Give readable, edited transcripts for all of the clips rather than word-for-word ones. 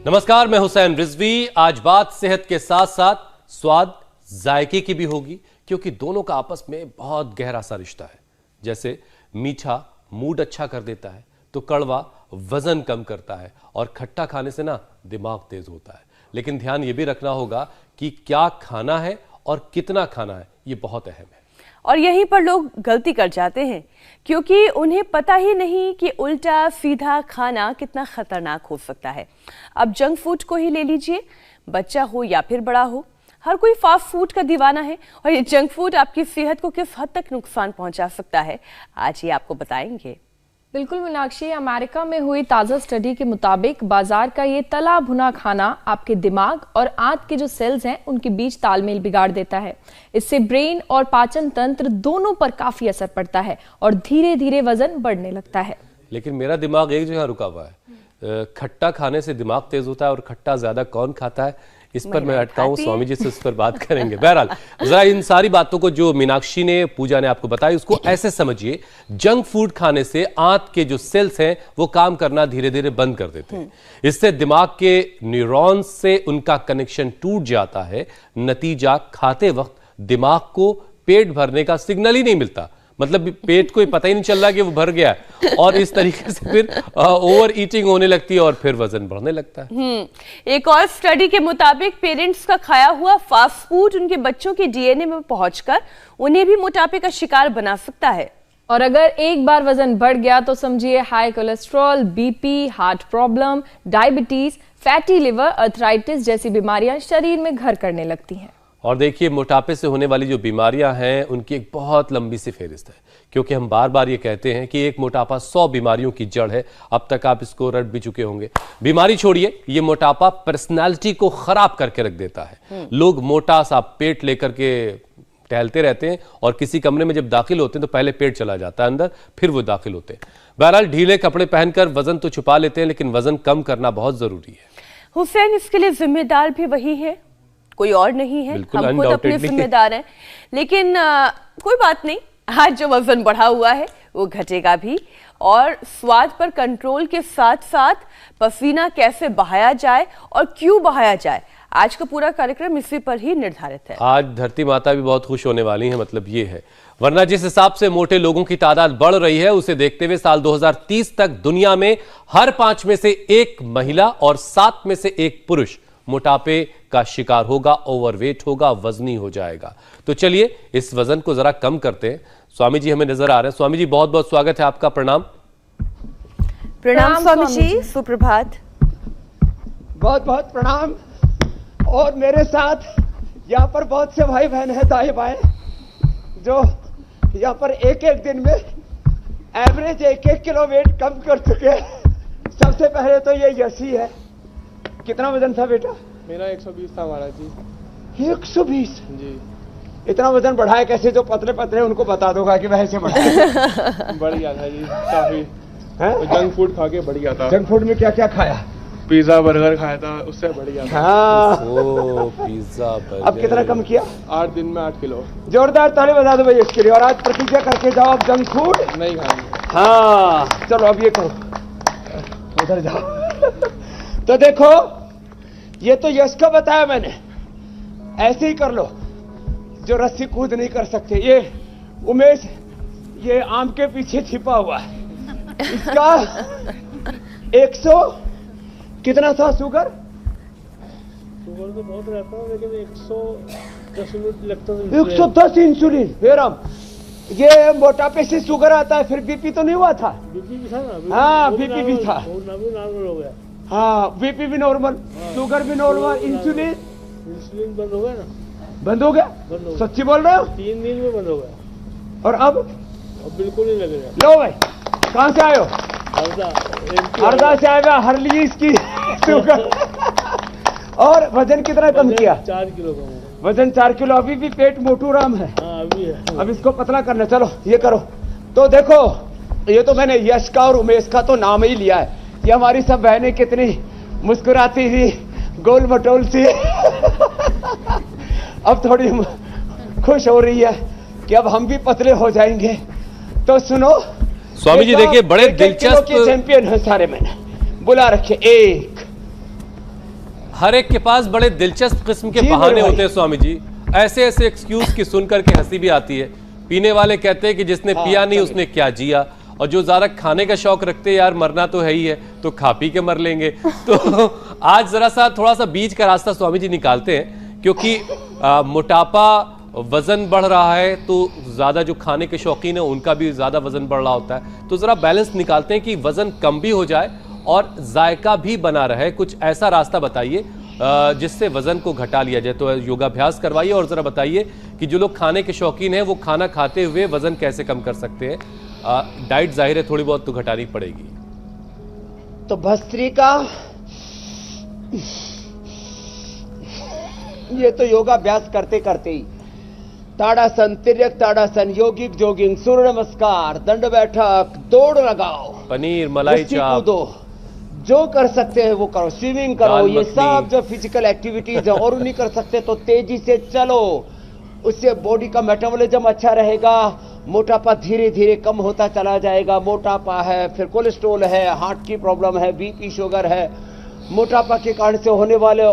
नमस्कार, मैं हुसैन रिजवी। आज बात सेहत के साथ साथ स्वाद जायके की भी होगी, क्योंकि दोनों का आपस में बहुत गहरा सा रिश्ता है। जैसे मीठा मूड अच्छा कर देता है, तो कड़वा वजन कम करता है, और खट्टा खाने से ना दिमाग तेज होता है। लेकिन ध्यान ये भी रखना होगा कि क्या खाना है और कितना खाना है, ये बहुत अहम है। और यहीं पर लोग गलती कर जाते हैं, क्योंकि उन्हें पता ही नहीं कि उल्टा सीधा खाना कितना खतरनाक हो सकता है। अब जंक फूड को ही ले लीजिए, बच्चा हो या फिर बड़ा हो, हर कोई फास्ट फूड का दीवाना है। और ये जंक फूड आपकी सेहत को किस हद तक नुकसान पहुंचा सकता है, आज ये आपको बताएंगे। बिल्कुल मीनाक्षी, अमेरिका में हुई ताज़ा स्टडी के मुताबिक बाजार का ये तला भुना खाना आपके दिमाग और आंत के जो सेल्स हैं उनके बीच तालमेल बिगाड़ देता है। इससे ब्रेन और पाचन तंत्र दोनों पर काफी असर पड़ता है और धीरे धीरे वजन बढ़ने लगता है। लेकिन मेरा दिमाग एक जगह रुका हुआ है। खट्टा खाने से दिमाग तेज होता है, और खट्टा ज्यादा कौन खाता है, इस पर मैं अटकाऊं, स्वामी जी से उस पर बात करेंगे। बहरहाल जरा इन सारी बातों को जो मीनाक्षी ने, पूजा ने आपको बताई, उसको ऐसे समझिए, जंक फूड खाने से आंत के जो सेल्स हैं वो काम करना धीरे धीरे बंद कर देते हैं। इससे दिमाग के न्यूरॉन्स से उनका कनेक्शन टूट जाता है। नतीजा, खाते वक्त दिमाग को पेट भरने का सिग्नल ही नहीं मिलता, मतलब पेट को पता ही नहीं चल रहा कि वो भर गया है, और इस तरीके से फिर ओवर ईटिंग होने लगती है और फिर वजन बढ़ने लगता है। एक और स्टडी के मुताबिक पेरेंट्स का खाया हुआ फास्ट फूड उनके बच्चों के डीएनए में पहुंचकर उन्हें भी मोटापे का शिकार बना सकता है। और अगर एक बार वजन बढ़ गया तो समझिए high cholesterol, BP, heart problem, diabetes, fatty liver, arthritis जैसी बीमारियां शरीर में घर करने लगती हैं। और देखिए, मोटापे से होने वाली जो बीमारियां हैं उनकी एक बहुत लंबी सी फेहरिस्त है, क्योंकि हम बार बार ये कहते हैं कि एक मोटापा 100 बीमारियों की जड़ है। अब तक आप इसको रट भी चुके होंगे। बीमारी छोड़िए, ये मोटापा पर्सनालिटी को खराब करके रख देता है। लोग मोटा सा पेट लेकर के टहलते रहते हैं, और किसी कमरे में जब दाखिल होते हैं तो पहले पेट चला जाता है अंदर, फिर वो दाखिल होते हैं। बहरहाल ढीले कपड़े पहनकर वजन तो छुपा लेते हैं, लेकिन वजन कम करना बहुत जरूरी है। हुसैन, इसके लिए जिम्मेदार भी वही है, कोई और नहीं है। हम खुद अपने जिम्मेदार हैं। लेकिन कोई बात नहीं, आज जो वजन बढ़ा हुआ है वो घटेगा भी। और स्वाद पर कंट्रोल के साथ साथ पसीना कैसे बहाया जाए और क्यों बहाया जाए, आज का पूरा कार्यक्रम इसी पर ही निर्धारित है। आज धरती माता भी बहुत खुश होने वाली है, मतलब ये है। वरना जिस हिसाब से मोटे लोगों की तादाद बढ़ रही है, उसे देखते हुए साल 2030 तक दुनिया में हर 5 में से 1 महिला और 7 में से 1 पुरुष मोटापे का शिकार होगा, ओवरवेट होगा, वजनी हो जाएगा। तो चलिए इस वजन को जरा कम करते हैं। स्वामी जी हमें नजर आ रहे हैं। स्वामी जी, बहुत बहुत स्वागत है आपका। प्रणाम। प्रणाम स्वामी जी, सुप्रभात। बहुत बहुत प्रणाम। और मेरे साथ यहाँ पर बहुत से भाई बहन हैं दाएं बाएं, जो यहाँ पर एक एक दिन में एवरेज 1-1 किलो वेट कम कर चुके हैं। सबसे पहले तो ये यशी है। कितना वजन था बेटा? मेरा 120 था महाराज जी। 120 जी। इतना वजन बढ़ाया कैसे? जो पतले पतले उनको बता दोगा कि वैसे बढ़ाया। बढ़ गया था जी काफी। जंक फूड खा के बढ़ गया था। जंक फूड में क्या क्या खाया? पिज्जा बर्गर खाया था, उससे बढ़ गया था। हाँ। Pizza burger. अब कितना कम किया? 8 दिन में 8 किलो। जोरदार ताली बजा दो भाई इसके लिए। और आज प्रतिज्ञा करके जाओ आप जंक फूड नहीं खाएंगे। हाँ चलो अब ये करो, उधर जाओ। तो देखो, ये तो यश का बताया मैंने, ऐसे ही कर लो जो रस्सी कूद नहीं कर सकते। ये उमेश, ये आम के पीछे छिपा हुआ है, इसका 100 कितना था शुगर? शुगर तो बहुत रहता है, लेकिन 110 यूनिट लगता है। 110 इंसुलिन। फिर हम ये मोटापे से शुगर आता है, फिर बीपी तो नहीं हुआ था? बीपी भी था ना? हाँ बीपी भी था। नॉर्मल हो गया। हाँ बीपी भी नॉर्मल, शुगर भी नॉर्मल, इंसुलिन बंद हो गया ना? बंद हो गया? सच्ची बोल रहे हो? 3 दिन में बंद हो गया। और अब बिल्कुल नहीं लगेगा। लो भाई, कहाँ से आए हो? हरदा से आएगा, हरली इसकी शुगर। और वजन कितना कम किया? 4 किलो कम। वजन 4 किलो। अभी भी पेट मोटू राम है। हाँ अभी है। अब इसको पतला करना। चलो ये करो। तो देखो, ये तो मैंने यश का और उमेश का तो नाम ही लिया है। ये हमारी सब बहनें कितनी मुस्कुराती थी, गोल मटोल सी। अब थोड़ी खुश हो रही है कि अब हम भी पतले हो जाएंगे। तो सुनो स्वामी जी, देखिए बड़े दिलचस्प चैंपियन है सारे, मैंने बुला रखे। 1 हर एक के पास बड़े दिलचस्प किस्म के जी बहाने मेरे भाई। होते हैं स्वामी जी। ऐसे ऐसे एक्सक्यूज की सुन करके हंसी भी आती है। पीने वाले कहते हैं कि जिसने पिया नहीं उसने क्या जिया, और जो ज़्यादा खाने का शौक रखते हैं, यार मरना तो है ही है, तो खा पी के मर लेंगे। तो आज जरा सा थोड़ा सा बीच का रास्ता स्वामी जी निकालते हैं, क्योंकि मोटापा, वजन बढ़ रहा है, तो ज़्यादा जो खाने के शौकीन है उनका भी ज़्यादा वजन बढ़ रहा होता है। तो ज़रा बैलेंस निकालते हैं कि वजन कम भी हो जाए और जायका भी बना रहे। कुछ ऐसा रास्ता बताइए जिससे वजन को घटा लिया जाए। तो योगाभ्यास करवाइए और ज़रा बताइए कि जो लोग खाने के शौकीन हैं वो खाना खाते हुए वजन कैसे कम कर सकते हैं। डाइट जाहिर है थोड़ी बहुत तो घटानी पड़ेगी। तो भस्त्रिका, ये तो योगाभ्यास करते करते ही ताड़ासन, तिर्यक ताड़ासन, योगिक जोगिंग, सूर्य नमस्कार, दंड बैठक, दौड़ लगाओ, पनीर, मलाई रस्सी चाप, कूदो, जो कर सकते हैं वो करो, स्विमिंग करो, दाल ये मखनी। सब जो फिजिकल एक्टिविटीज है, और नहीं कर सकते तो तेजी से चलो, उससे बॉडी का मेटाबॉलिज्म अच्छा रहेगा, मोटापा धीरे धीरे कम होता चला जाएगा। मोटापा है, फिर कोलेस्ट्रॉल है, हार्ट की प्रॉब्लम है, बीपी शुगर है, मोटापा के कारण से होने वाले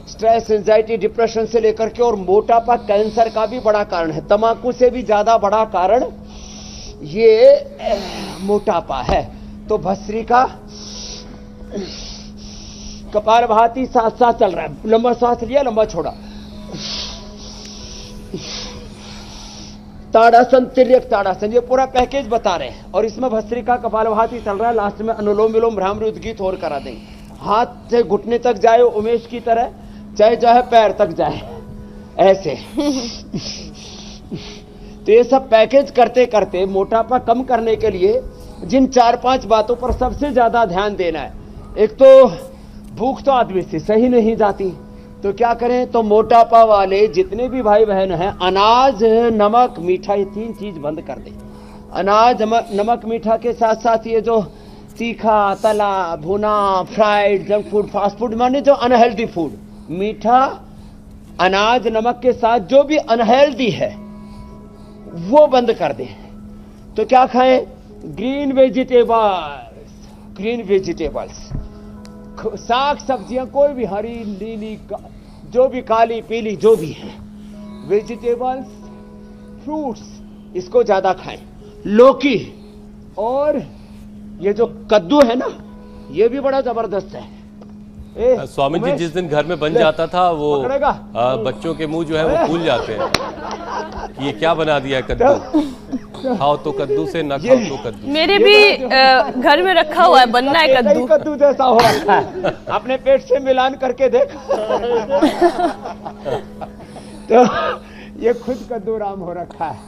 स्ट्रेस, एंजाइटी, डिप्रेशन से लेकर के, और मोटापा कैंसर का भी बड़ा कारण है, तंबाकू से भी ज्यादा बड़ा कारण ये मोटापा है। तो भस्त्रिका, कपालभाति साथ साथ चल रहा है, लंबा सांस लिया, लंबा छोड़ा, ताड़ासन, तिर्यक ताड़ासन, ये पूरा पैकेज बता रहे हैं। और इसमें भस्त्रिका, कपालभाति चल रहा है, लास्ट में अनुलोम विलोम, भ्रामरी उद्गीत और करा देंगे। हाथ से घुटने तक जाए उमेश की तरह, चाहे जो है पैर तक जाए, ऐसे। तो ये सब पैकेज करते करते मोटापा कम करने के लिए जिन 4-5 बातों पर सबसे ज्यादा ध्यान देना है, एक तो भूख तो आदमी से सही नहीं जाती, तो क्या करें, तो मोटापा वाले जितने भी भाई बहन हैं, अनाज, नमक, मीठा, ये 3 चीज बंद कर दें। अनाज, नमक, मीठा के साथ साथ ये जो तीखा, तला, भुना, fried, junk food, fast food, माने जो अनहेल्दी फूड, मीठा, अनाज, नमक के साथ जो भी अनहेल्दी है वो बंद कर दें। तो क्या खाएं, ग्रीन वेजिटेबल्स, ग्रीन वेजिटेबल्स, साग सब्जियां, कोई भी हरी, नीली, जो भी काली, पीली, जो भी है, वेजिटेबल्स, फ्रूट्स, इसको ज्यादा खाएं। लौकी और ये जो कद्दू है ना, ये भी बड़ा जबरदस्त है। स्वामी जी जिस दिन घर में बन जाता था वो पकड़ेगा? बच्चों के मुंह जो है वो फूल जाते हैं कि ये क्या बना दिया है कद्दू, खाओ तो कद्दू से, ना खाओ तो कद्दू। मेरे भी घर में रखा हुआ है, बनना है कद्दू। कद्दू जैसा हो रखा है, अपने पेट से मिलान करके देख। तो ये खुद कद्दू राम हो रखा है।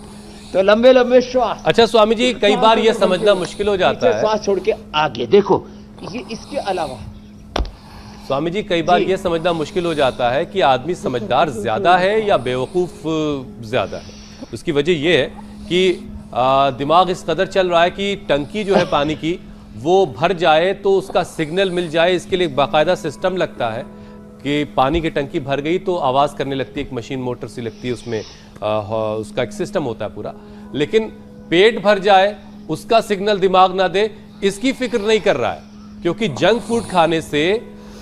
तो लंबे लंबे श्वास। अच्छा स्वामी जी, कई बार ये समझना मुश्किल हो जाता है, श्वास छोड़ के आगे देखो, ये इसके अलावा स्वामी जी कई बार ये समझना मुश्किल हो जाता है कि आदमी समझदार ज्यादा है या बेवकूफ ज्यादा है। उसकी वजह ये है कि दिमाग इस कदर चल रहा है कि टंकी जो है पानी की वो भर जाए तो उसका सिग्नल मिल जाए, इसके लिए बाकायदा सिस्टम लगता है कि पानी की टंकी भर गई तो आवाज़ करने लगती है, एक मशीन मोटर सी लगती है, उसमें उसका एक सिस्टम होता है पूरा। लेकिन पेट भर जाए उसका सिग्नल दिमाग ना दे, इसकी फिक्र नहीं कर रहा है, क्योंकि जंक फूड खाने से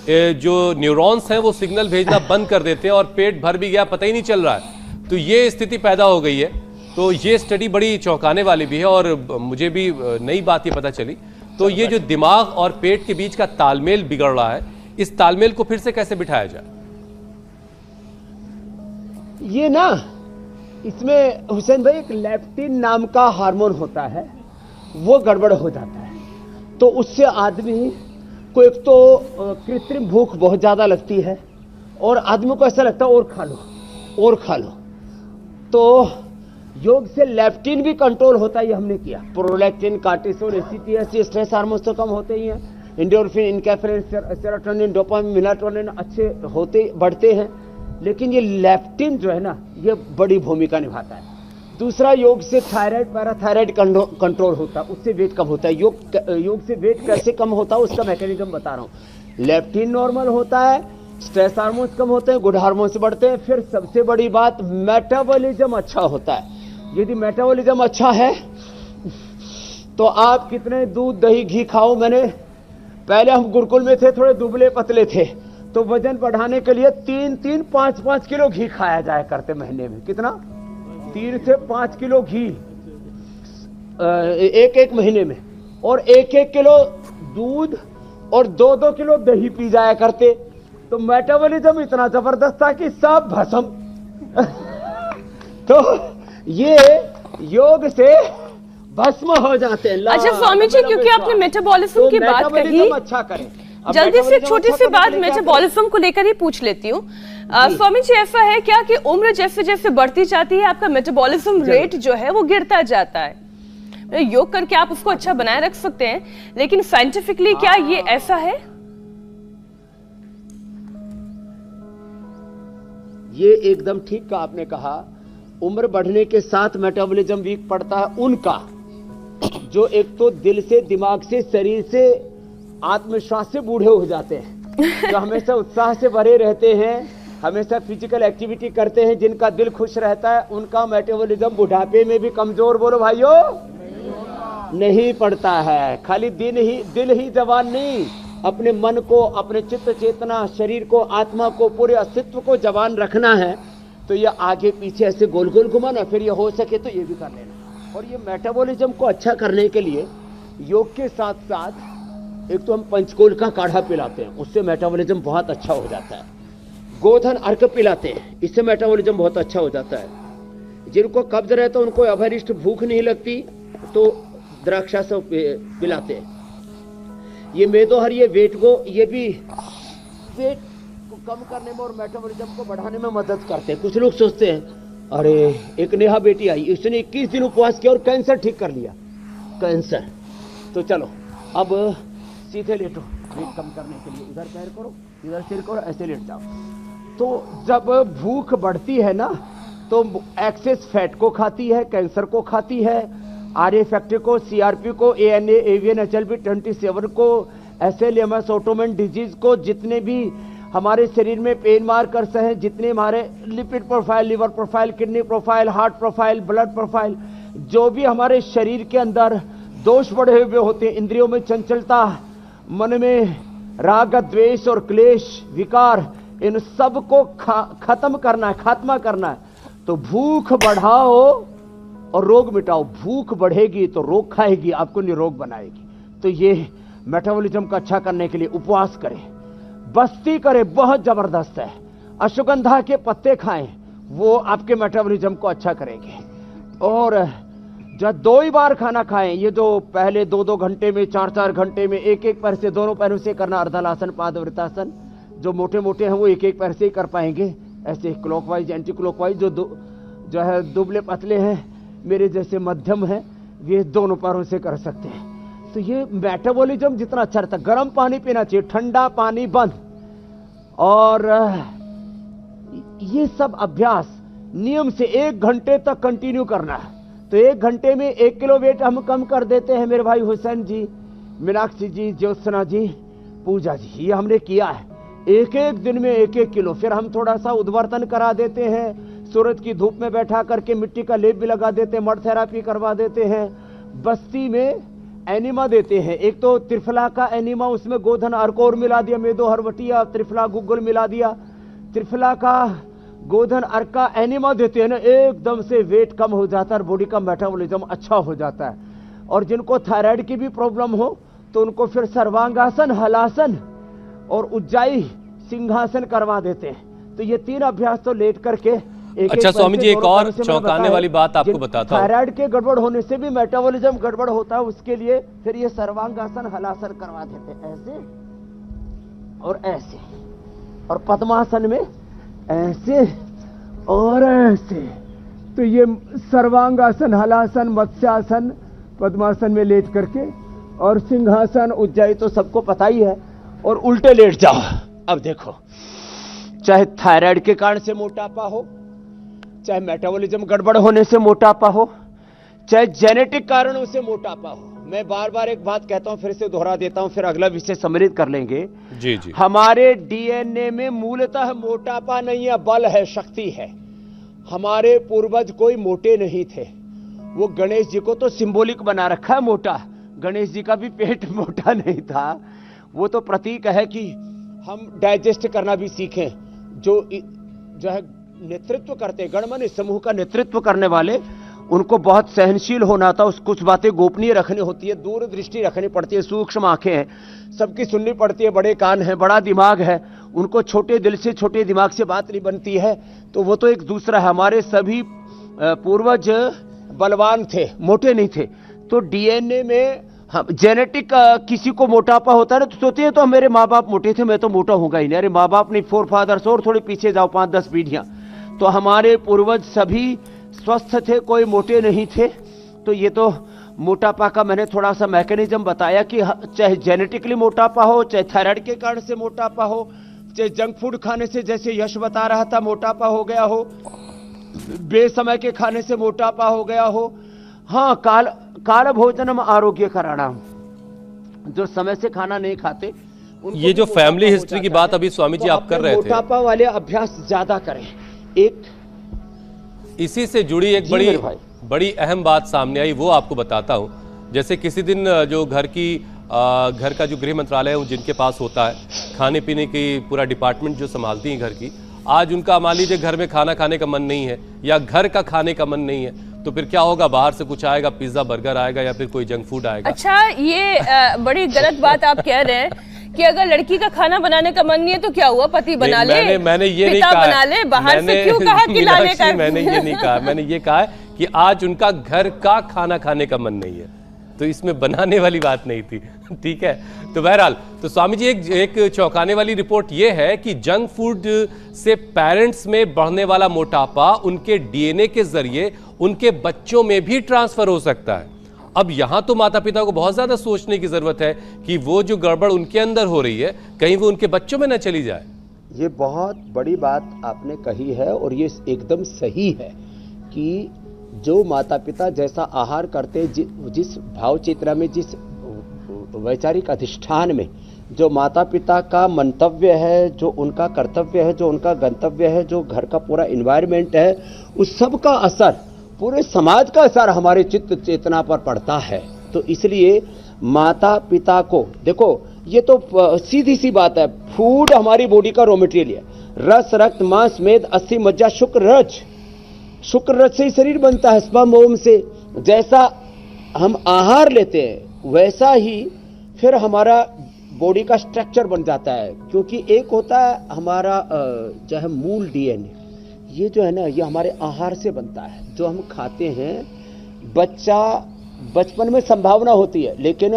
जो न्यूरॉन्स हैं वो सिग्नल भेजना बंद कर देते हैं और पेट भर भी गया पता ही नहीं चल रहा है। तो ये स्थिति पैदा हो गई है। तो ये स्टडी बड़ी चौंकाने वाली भी है और मुझे भी नई बात ये पता चली। तो ये जो दिमाग और पेट के बीच का तालमेल बिगड़ रहा है, इस तालमेल को फिर से कैसे बिठाया जाए? ये ना, इसमें हुसैन भाई एक लेप्टिन नाम का हार्मोन होता है, वो गड़बड़ हो जाता है। तो उससे आदमी को एक तो कृत्रिम भूख बहुत ज्यादा लगती है और आदमी को ऐसा लगता है और खा लो और खा लो। तो योग से लेप्टिन भी कंट्रोल होता है, ये हमने किया। प्रोलैक्टिन, कार्टिसोल, एसीटीएस, ये स्ट्रेस हार्मोन्स तो कम होते ही हैं। एंडोर्फिन, इनकेफ्रिन, सेरोटोनिन, डोपामिन, मेलाटोनिन अच्छे होते बढ़ते हैं। लेकिन ये लेप्टिन जो है ना, ये बड़ी भूमिका निभाता है। दूसरा, योग से थायराइड, पैराथायराइड कंट्रोल होता है, उससे वेट कम होता है। योग से वेट कैसे कम होता है उसका मैकेनिज्म बता रहा हूं। लेप्टिन नॉर्मल होता है, स्ट्रेस हार्मोन्स कम होते हैं, गुड हार्मोन्स बढ़ते हैं। फिर सबसे बड़ी बात, मेटाबॉलिज्म अच्छा होता है। यदि मेटाबॉलिज्म अच्छा है तो आप कितने दूध, दही, घी खाओ। मैंने पहले हम गुरुकुल में थे, थोड़े दुबले पतले थे, तो वजन बढ़ाने के लिए 3-5 किलो घी खाया जाया करते महीने में। कितना? 3 से 5 किलो घी एक महीने में, और 1 किलो दूध और 2 किलो दही पी जाया करते। तो मेटाबॉलिज्म इतना जबरदस्त था कि सब भस्म। तो ये योग से भस्म हो जाते हैं। अच्छा स्वामी जी, क्योंकि आपने मेटाबॉलिज्म की बात कही, अच्छा करें, जल्दी से एक छोटी सी बात मेटाबॉलिज्म को लेकर ही पूछ लेती हूँ। स्वामी जी, ऐसा है क्या कि उम्र जैसे जैसे बढ़ती जाती है आपका मेटाबॉलिज्म रेट जो है वो गिरता जाता है? योग करके आप उसको अच्छा बनाए रख सकते हैं, लेकिन साइंटिफिकली क्या ये ऐसा है? ये एकदम ठीक का आपने कहा। उम्र बढ़ने के साथ मेटाबॉलिज्म वीक पड़ता है उनका जो एक तो दिल से, दिमाग से, शरीर से, आत्मविश्वास से बूढ़े हो जाते हैं, जो हमेशा उत्साह से भरे रहते हैं, हमेशा फिजिकल एक्टिविटी करते हैं, जिनका दिल खुश रहता है, उनका मेटाबॉलिज्म बुढ़ापे में भी कमजोर, बोलो भाइयों, नहीं पड़ता है। खाली दिल ही जवान नहीं, अपने मन को, अपने चित्त चेतना, शरीर को, आत्मा को, पूरे अस्तित्व को जवान रखना है। तो ये आगे पीछे ऐसे गोल गोल घुमाना, फिर ये हो सके तो ये भी कर लेना। और ये मेटाबॉलिज्म को अच्छा करने के लिए योग के साथ साथ एक तो हम पंचकोल का काढ़ा पिलाते हैं, उससे मेटाबॉलिज्म बहुत अच्छा हो जाता है। गोधन अर्क पिलाते हैं, इससे मेटाबॉलिज्म बहुत अच्छा हो जाता है। जिनको कब्ज रहता है, उनको अभरिष्ट भूख नहीं लगती, तो द्राक्षा से पिलाते हैं। ये मेदोहर, ये वेटगो, ये भी वेट को कम करने में और मेटाबॉलिज्म को बढ़ाने में मदद करते हैं। कुछ लोग सोचते हैं, अरे एक नेहा बेटी आई, उसने 21 दिन उपवास किया और कैंसर ठीक कर लिया। कैंसर तो चलो अब सीधे लेटो, वेट कम करने के लिए इधर पैर करो, इधर सिर करो, ऐसे लेट जाओ। तो जब भूख बढ़ती है ना, तो एक्सेस फैट को खाती है, कैंसर को खाती है, आरए फैक्टर को, सीआरपी को, एएनए, एवीएन, एचएलबी 27 को, एसएलएमएस, ऑटोमेन डिजीज को, जितने भी हमारे शरीर में पेन मार्कर्स हैं, जितने हमारे lipid profile, liver profile, kidney profile, heart profile, blood profile, जो भी हमारे शरीर के अंदर दोष बढ़े हुए होते हैं, इंद्रियों में चंचलता, मन में राग, द्वेष और क्लेश, विकार, इन सब को खत्म करना है, खात्मा करना है। तो भूख बढ़ाओ और रोग मिटाओ। भूख बढ़ेगी तो रोग खाएगी, आपको निरोग बनाएगी। तो ये मेटाबॉलिज्म का अच्छा करने के लिए उपवास करें, बस्ती करें, बहुत जबरदस्त है। अश्वगंधा के पत्ते खाएं, वो आपके मेटाबॉलिज्म को अच्छा करेंगे। और जब 2 ही बार खाना खाएं, ये जो पहले 2-2 घंटे में, 4-4 घंटे में एक पैर से, दोनों पैरों से करना, अर्धलासन, पादवृतासन। जो मोटे मोटे हैं वो एक पैर से ही कर पाएंगे, ऐसे क्लॉकवाइज, एंटी क्लॉकवाइज। जो है दुबले पतले हैं, मेरे जैसे मध्यम है, ये दोनों पैरों से कर सकते हैं। तो ये मेटाबॉलिज्म जितना अच्छा रहता है। गर्म पानी पीना चाहिए, ठंडा पानी बंद। और ये सब अभ्यास नियम से 1 घंटे तक कंटिन्यू करना है। तो 1 घंटे में 1 किलो वेट हम कम कर देते हैं, मेरे भाई हुसैन जी, मीनाक्षी जी, ज्योत्सना जी, पूजा जी, ये हमने किया है। एक दिन में 1-1 किलो। फिर हम थोड़ा सा उद्वर्तन करा देते हैं, सूरज की धूप में बैठा करके मिट्टी का लेप भी लगा देते हैं, मड थेरापी करवा देते हैं। बस्ती में एनिमा देते हैं, एक तो त्रिफला का एनिमा, उसमें गोधन अर्क और मिला दिया, मेदो हरवटिया, त्रिफला गुग्गल मिला दिया, त्रिफला का गोधन अर्क का एनिमा देते हैं ना, एकदम से वेट कम हो जाता है और बॉडी का मेटाबॉलिज्म अच्छा हो जाता है। और जिनको थायराइड की भी प्रॉब्लम हो तो उनको फिर सर्वांगासन, हलासन और उज्जाई सिंहासन करवा देते हैं। तो ये 3 अभ्यास तो लेट करके अच्छा स्वामी जी, एक और चौंकाने वाली बात आपको बताता हूं। थायराइड के गड़बड़ होने से भी मेटाबॉलिज्म गड़बड़ होता है, उसके लिए फिर ये सर्वांगासन, हलासन करवा देते हैं, ऐसे और ऐसे, और पद्मासन में ऐसे और ऐसे। तो ये सर्वांगासन, हलासन, मत्स्यासन, पद्मासन में लेट करके, और सिंहासन, उज्जाई तो सबको पता ही है, और उल्टे लेट जाओ। अब देखो, चाहे थायराइड के कारण से मोटापा हो, चाहे मेटाबॉलिज्म गड़बड़ होने से मोटापा हो, चाहे जेनेटिक कारणों से मोटापा हो, मैं बार बार एक बात कहता हूं, फिर से दोहरा देता हूं, फिर अगला विषय सम्मिलित कर लेंगे। जी जी। हमारे डीएनए में मूलतः मोटापा नहीं है, बल है, शक्ति है। हमारे पूर्वज कोई मोटे नहीं थे। वो गणेश जी को तो सिंबॉलिक बना रखा है मोटा, गणेश जी का भी पेट मोटा नहीं था। वो तो प्रतीक है कि हम डाइजेस्ट करना भी सीखें। जो है नेतृत्व करते, गणमान्य समूह का नेतृत्व करने वाले, उनको बहुत सहनशील होना था। कुछ बातें गोपनीय रखनी होती है, दूरदृष्टि रखनी पड़ती है, सूक्ष्म आंखें हैं, सबकी सुननी पड़ती है, बड़े कान हैं, बड़ा दिमाग है, उनको छोटे दिल से छोटे दिमाग से बात नहीं बनती है। तो वो तो एक दूसरा है। हमारे सभी पूर्वज बलवान थे, मोटे नहीं थे। तो डीएनए में जेनेटिक किसी को मोटापा होता है ना, तो सोचते हैं तो मेरे माँ बाप मोटे थे, मैं तो मोटा होगा ही नहीं। अरे माँ बाप नहीं, फोर फादर्स और थोड़े पीछे जाओ 5-10 पीढ़ियां, तो हमारे पूर्वज सभी स्वस्थ थे, कोई मोटे नहीं थे। तो ये तो मोटापा का मैंने थोड़ा सा मैकेनिज्म बताया कि चाहे जेनेटिकली मोटापा हो, चाहे थायराइड के कारण से मोटापा हो, चाहे जंक फूड खाने से, जैसे यश बता रहा था, मोटापा हो गया हो, बेसमय के खाने से मोटापा हो गया हो। हाँ, काल भोजनम आरोग्य कराणाम, जो समय से खाना नहीं खाते, ये जो फैमिली हिस्ट्री की बात अभी स्वामी जी आप कर रहे थे, मोटापा वाले अभ्यास ज्यादा करें। एक इसी से जुड़ी एक बड़ी अहम बात सामने आई, वो आपको बताता हूं। जैसे किसी दिन जो घर का जो गृह मंत्रालय है, जिनके पास होता है खाने पीने की पूरा डिपार्टमेंट जो संभालती है घर की, आज उनका मान लीजिए घर में खाना खाने का मन नहीं है या घर का खाने का मन नहीं है, तो फिर क्या होगा, बाहर से कुछ आएगा, पिज्जा बर्गर आएगा या फिर कोई जंक फूड आएगा। अच्छा, ये बड़ी गलत बात आप कह रहे हैं कि अगर लड़की का खाना बनाने का मन नहीं है तो क्या हुआ, पति बना ले, मैंने ये नहीं कहा, बना ले, बाहर से क्यों कहा कि लाने का? मैंने ये नहीं कहा, मैंने ये कहा कि आज उनका घर का खाना खाने का मन नहीं है, तो इसमें बनाने वाली बात नहीं थी। ठीक है, तो बहरहाल, तो स्वामी जी एक चौंकाने वाली रिपोर्ट ये है कि जंक फूड से पेरेंट्स में बढ़ने वाला मोटापा उनके डीएनए के जरिए उनके बच्चों में भी ट्रांसफर हो सकता है। अब यहां तो माता पिता को बहुत ज्यादा सोचने की जरूरत है कि वो जो गड़बड़ उनके अंदर हो रही है कहीं वो उनके बच्चों में न चली जाए। ये बहुत बड़ी बात आपने कही है और ये एकदम सही है कि जो माता पिता जैसा आहार करते, जिस भाव चित्रा में, जिस वैचारिक अधिष्ठान में जो माता पिता का मंतव्य है, जो उनका कर्तव्य है, जो उनका गंतव्य है, जो घर का पूरा एनवायरनमेंट है, उस सब का असर, पूरे समाज का असर हमारे चित्त चेतना पर पड़ता है। तो इसलिए माता पिता को देखो, ये तो सीधी सी बात है, फूड हमारी बॉडी का रॉ मटेरियल है। रस, रक्त, मांस, मेद, अस्थि, मज्जा, शुक्र, रज, शुक्र रज से ही शरीर बनता है, स्पर्म ओवम से। जैसा हम आहार लेते हैं वैसा ही फिर हमारा बॉडी का स्ट्रक्चर बन जाता है। क्योंकि एक होता है हमारा जो है मूल डीएनए, ये जो है ना, ये हमारे आहार से बनता है, जो हम खाते हैं। बच्चा बचपन में संभावना होती है, लेकिन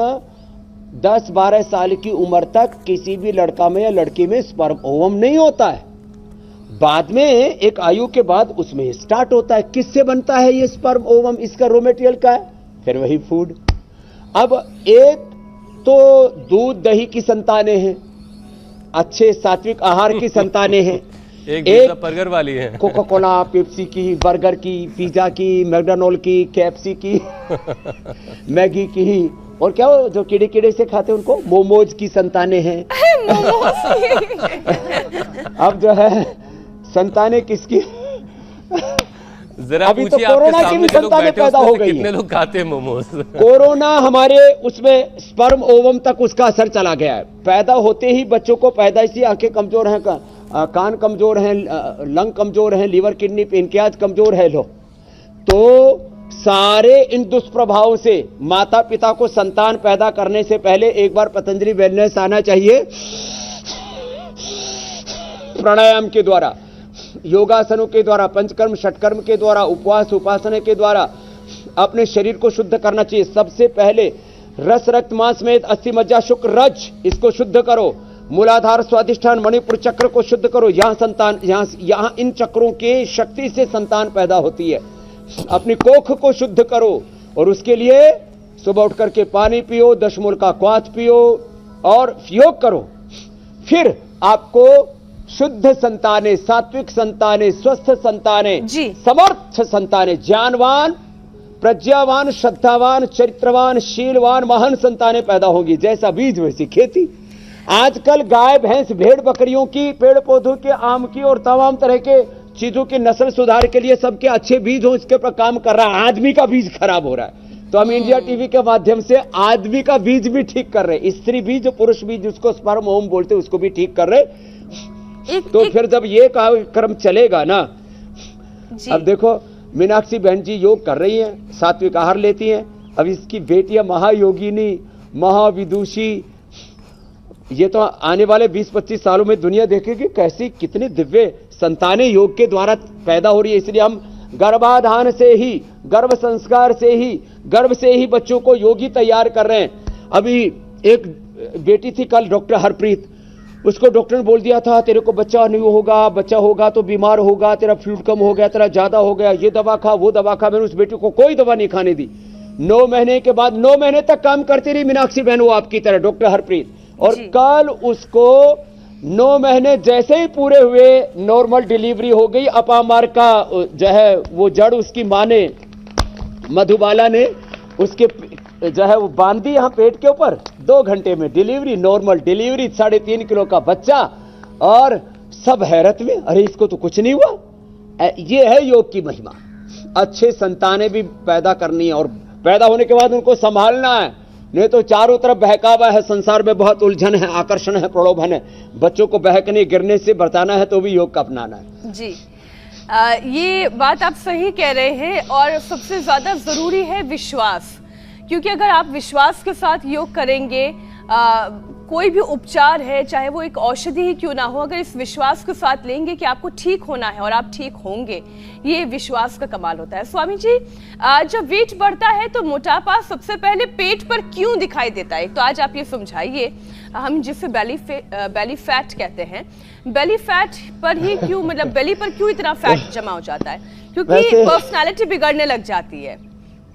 10-12 साल की उम्र तक किसी भी लड़का में या लड़की में स्पर्म ओवम नहीं होता है। बाद में एक आयु के बाद उसमें स्टार्ट होता है। किससे बनता है ये स्पर्म ओवम? इसका रॉ मटेरियल का है, फिर वही फूड। अब एक तो दूध दही की संतानें हैं, अच्छे सात्विक आहार की संतानें हैं, एक बर्गर वाली है, कोका कोला, पेप्सी की, बर्गर की, पिज्जा की, मैकडॉनल्ड की, केएफसी की, मैगी की, और क्या जो कीड़े कीड़े से खाते हैं उनको मोमोज की संतानें हैं। अब जो है संतानें किसकी? जरा अभी तो पूछिए, कोरोना की भी संतानें पैदा हो गई। कितने लोग खाते हैं मोमोज? कोरोना हमारे उसमें स्पर्म ओवम तक उसका असर चला गया है। पैदा होते ही बच्चों को पैदाइशी आंखें कमजोर हैं, कान कमजोर हैं, लंग कमजोर हैं, लीवर किडनी पेनक्रियाज कमजोर है। लो तो सारे इन दुष्प्रभावों से माता पिता को संतान पैदा करने से पहले एक बार पतंजलि वेलनेस आना चाहिए। प्राणायाम के द्वारा, योगासनों के द्वारा, पंचकर्म षटकर्म के द्वारा, उपवास उपासना के द्वारा अपने शरीर को शुद्ध करना चाहिए। सबसे पहले रस, रक्त, मांस, मेद, अस्थि, मज्जा, शुक्र, रज, इसको शुद्ध करो। मूलाधार, स्वादिष्ठान, मणिपुर चक्र को शुद्ध करो। यहां संतान, यहां इन चक्रों के शक्ति से संतान पैदा होती है। अपनी कोख को शुद्ध करो और उसके लिए सुबह उठ करके पानी पियो, दशमूल का क्वाथ पियो और योग करो। फिर आपको शुद्ध संतानें, सात्विक संतानें, स्वस्थ संतानें, समर्थ संतानें, ज्ञानवान, प्रज्ञावान, श्रद्धावान, चरित्रवान, शीलवान, महान संतानें पैदा होंगी। जैसा बीज वैसी खेती। आजकल गाय, भैंस, भेड़, बकरियों की, पेड़ पौधों के, आम की और तमाम तरह के चीजों की नस्ल सुधार के लिए सबके अच्छे बीज हो, इसके ऊपर काम कर रहा है। आदमी का बीज खराब हो रहा है। तो तो हम इंडिया टीवी के माध्यम से आदमी का बीज भी ठीक कर रहे, स्त्री बीज, पुरुष बीज, उसको स्पर्म ओम बोलते, उसको भी ठीक कर रहे। तो फिर जब ये कार्यक्रम चलेगा ना, अब देखो मीनाक्षी बहन जी योग कर रही हैं, सात्विक आहार लेती हैं। अब इसकी बेटियां महायोगिनी, महाविदुषी, ये तो आने वाले 20-25 सालों में दुनिया देखेगी कैसी कितनी दिव्य संतानें योग के द्वारा पैदा हो रही है। इसलिए हम गर्भाधान से ही, गर्भ संस्कार से ही, गर्भ से ही बच्चों को योगी तैयार कर रहे हैं। अभी एक बेटी थी कल, डॉक्टर हरप्रीत, उसको डॉक्टर ने बोल दिया था तेरे को बच्चा नहीं होगा, बच्चा होगा तो बीमार होगा, तेरा फ्लूइड कम हो गया, तेरा ज्यादा हो गया, ये दवा खा, वो दवा खा। मैंने उस बेटी को कोई दवा नहीं खाने दी। 9 महीने के बाद 9 महीने तक काम करती रही मीनाक्षी बहन, वो आपकी तरह डॉक्टर हरप्रीत। और कल उसको 9 महीने जैसे ही पूरे हुए नॉर्मल डिलीवरी हो गई। अपामार का जो है वो जड़ उसकी माँ ने, मधुबाला ने उसके जो है वो बांध दी यहाँ पेट के ऊपर। 2 घंटे में डिलीवरी, नॉर्मल डिलीवरी, 3.5 किलो का बच्चा। और सब हैरत में, अरे इसको तो कुछ नहीं हुआ। ये है योग की महिमा। अच्छे संतानें भी पैदा करनी है और पैदा होने के बाद उनको संभालना है, नहीं तो चारों तरफ बहकावा है, संसार में बहुत उलझन है, आकर्षण है, प्रलोभन है। बच्चों को बहकने गिरने से बचाना है तो भी योग का अपनाना है। जी, ये बात आप सही कह रहे हैं। और सबसे ज्यादा जरूरी है विश्वास, क्योंकि अगर आप विश्वास के साथ योग करेंगे, कोई भी उपचार है, चाहे वो एक औषधि ही क्यों ना हो, अगर इस विश्वास के साथ लेंगे कि आपको ठीक होना है और आप ठीक होंगे, ये विश्वास का कमाल होता है। स्वामी जी, जब वेट बढ़ता है तो मोटापा सबसे पहले पेट पर क्यों दिखाई देता है? तो आज आप ये समझाइए, हम जिसे बेली फैट कहते हैं, बेली फैट पर ही क्यों, मतलब बेली पर क्यों इतना फैट जमा हो जाता है? क्योंकि पर्सनैलिटी बिगड़ने लग जाती है।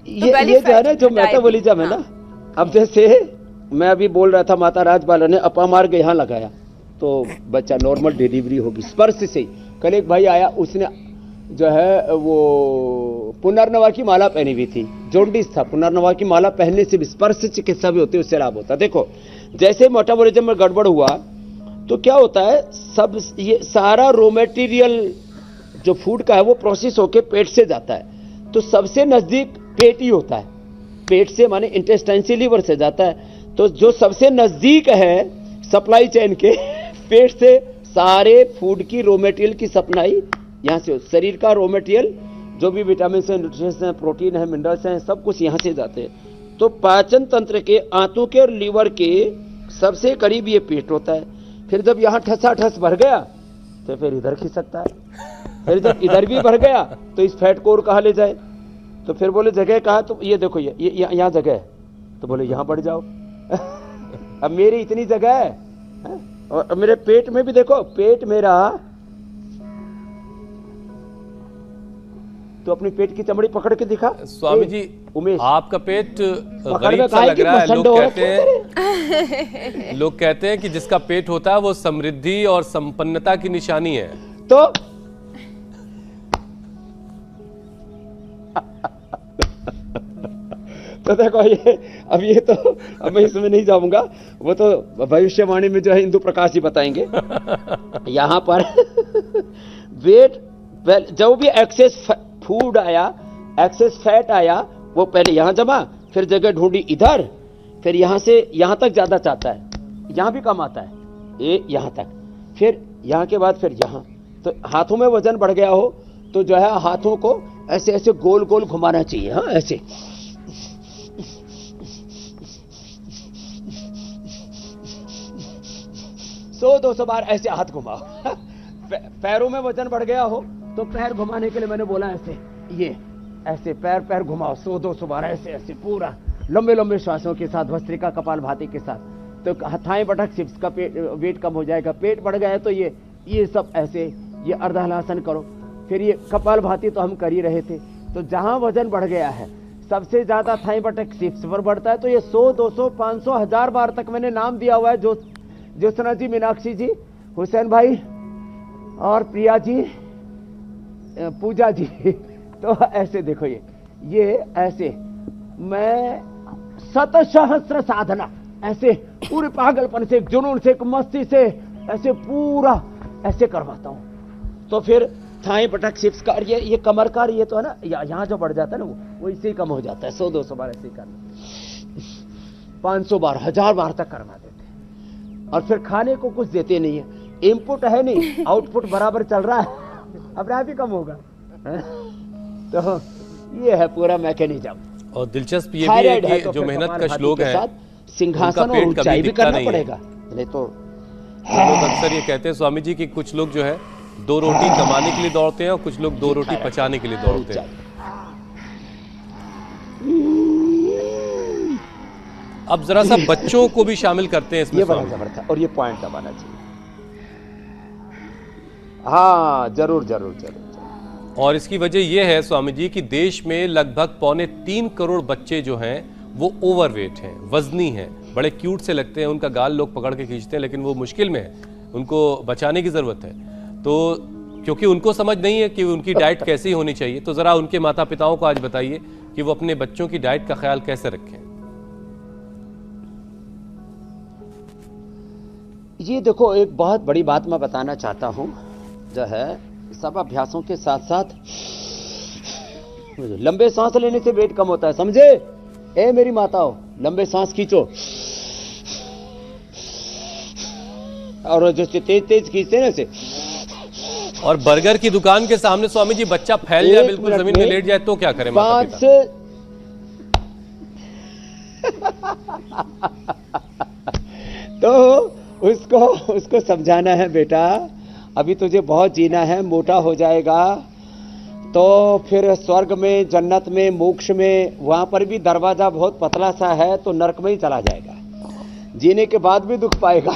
ये जो है ना, जो मेटाबॉलिज्म है ना, अब जैसे मैं अभी बोल रहा था, माता राजबाला ने अपामार्ग यहाँ लगाया तो बच्चा नॉर्मल डिलीवरी होगी स्पर्श से। कल एक भाई आया, उसने जो है वो पुनर्नवा की माला पहनी हुई थी, जॉन्डिस था। पुनर्नवा की माला पहनने से भी, स्पर्श चिकित्सा भी होती है, उससे लाभ होता है। देखो जैसे मेटाबॉलिज्म में गड़बड़ हुआ तो क्या होता है, सब ये सारा रॉ मटेरियल जो फूड का है वो प्रोसेस होके पेट से जाता है। तो सबसे नजदीक पेट ही होता है, पेट से माने इंटेस्टाइन से लीवर से जाता है। तो जो सबसे नजदीक है सप्लाई चेन के, पेट से सारे फूड की रॉ मटेरियल की सप्लाई यहाँ से, शरीर का रॉ मटेरियल जो भी विटामिन है, न्यूट्रिएंट्स हैं, प्रोटीन है, मिनरल्स हैं, सब कुछ यहाँ से जाते हैं। तो पाचन तंत्र के, आंतों के और लीवर के सबसे करीब ये पेट होता है। फिर जब यहाँ ठसाठस भर गया तो फिर इधर खिसकता है, फिर जब इधर भी भर गया तो इस फैट को और कहाँ ले जाए? तो फिर बोले जगह कहाँ? तो ये देखो, ये यहाँ जगह है, तो बोले यहाँ बढ़ जाओ। अब मेरी इतनी जगह है, और मेरे पेट में भी देखो, पेट मेरा, तो अपनी पेट की चमड़ी पकड़ के दिखा। स्वामी जी, उमेश, आपका पेट गरीब सा लग रहा है। लोग कहते हैं कि जिसका पेट होता है वो समृद्धि और संपन्नता की निशानी है। तो देखो ये, अब ये तो अब मैं इसमें नहीं जाऊंगा, वो तो भविष्यवाणी में जो है इंदु प्रकाश जी बताएंगे। यहाँ पर वेट, जब भी एक्सेस फूड आया, एक्सेस फैट आया, वो पहले यहाँ जमा, फिर जगह ढूंढी इधर, फिर यहाँ से यहाँ तक ज्यादा चाहता है, यहाँ भी कम आता है, ये यहाँ तक, फिर यहाँ के बाद फिर यहाँ। तो हाथों में वजन बढ़ गया हो तो जो है हाथों को ऐसे ऐसे गोल गोल घुमाना चाहिए। हाँ, ऐसे 100-200 बार ऐसे हाथ घुमाओ। पैरों में वजन बढ़ गया हो तो पैर घुमाने के लिए मैंने बोला ऐसे, ये ऐसे पैर घुमाओ 100-200 बार, ऐसे ऐसे पूरा लंबे लंबे श्वासों के साथ, भस्त्रिका कपालभाति के साथ। तो हथाएं बटक सिप्स का वेट कम हो जाएगा। पेट बढ़ गया है तो ये सब ऐसे, ये अर्धहलासन करो। फिर ये कपालभाति तो हम कर ही रहे थे। तो जहां वजन बढ़ गया है, सबसे ज्यादा थाई बटक सिप्स पर बढ़ता है, तो ये 100-200 500 1000 बार तक मैंने नाम दिया हुआ है। जो ज्योत्सना जी, मीनाक्षी जी, हुसैन भाई और प्रिया जी, पूजा जी। तो ऐसे देखो, ये ऐसे मैं 7 साधना ऐसे पूरे पागलपन से, जुनून से, मस्ती से ऐसे पूरा ऐसे करवाता हूं। तो फिर थाई पटक चिप्स का, और ये कमर का, ये तो है ना यहाँ जो बढ़ जाता है ना वो इससे ही कम हो जाता है। 100-200 बार ऐसे ही करना, 500 बार 1000 बार तक करवा देते हैं। और फिर खाने को कुछ देते नहीं है, इनपुट है नहीं, आउटपुट बराबर चल रहा है, अपने आप ही कम होगा। तो ये है पूरा मैकेनिज्म। और दिलचस्प ये भी है कि जो मेहनत कश लोग हैं, सिंहासन और ऊंचाई भी करना पड़ेगा, नहीं तो लोग अक्सर ये कहते हैं स्वामी जी कि कुछ लोग जो है 2 रोटी कमाने के लिए दौड़ते हैं और कुछ लोग 2 रोटी पचाने के लिए दौड़ते हैं। अब जरा सा बच्चों को भी शामिल करते हैं इसमें। ये बड़ा जबरदस्त, और ये पॉइंट दबाना चाहिए। हाँ जरूर जरूर जरूर। और इसकी वजह यह है स्वामी जी कि देश में लगभग 3.25 करोड़ बच्चे जो हैं वो ओवरवेट हैं, वजनी हैं, बड़े क्यूट से लगते हैं, उनका गाल लोग पकड़ के खींचते हैं, लेकिन वो मुश्किल में है, उनको बचाने की जरूरत है। तो क्योंकि उनको समझ नहीं है कि उनकी डाइट कैसी होनी चाहिए, तो जरा उनके माता पिताओं को आज बताइए कि वो अपने बच्चों की डाइट का ख्याल कैसे रखें। ये देखो, एक बहुत बड़ी बात मैं बताना चाहता हूं, जो है सब अभ्यासों के साथ साथ लंबे सांस लेने से वेट कम होता है, समझे? ए मेरी माताओं, लंबे सांस खींचो, और जो तेज तेज खींचते ना से। और बर्गर की दुकान के सामने स्वामी जी बच्चा फैल जाए, बिल्कुल जमीन में लेट जाए, तो क्या करें माता पिता? तो उसको समझाना है, बेटा अभी तुझे बहुत जीना है, मोटा हो जाएगा तो फिर स्वर्ग में, जन्नत में, मोक्ष में, वहां पर भी दरवाजा बहुत पतला सा है, तो नरक में ही चला जाएगा, जीने के बाद भी दुख पाएगा।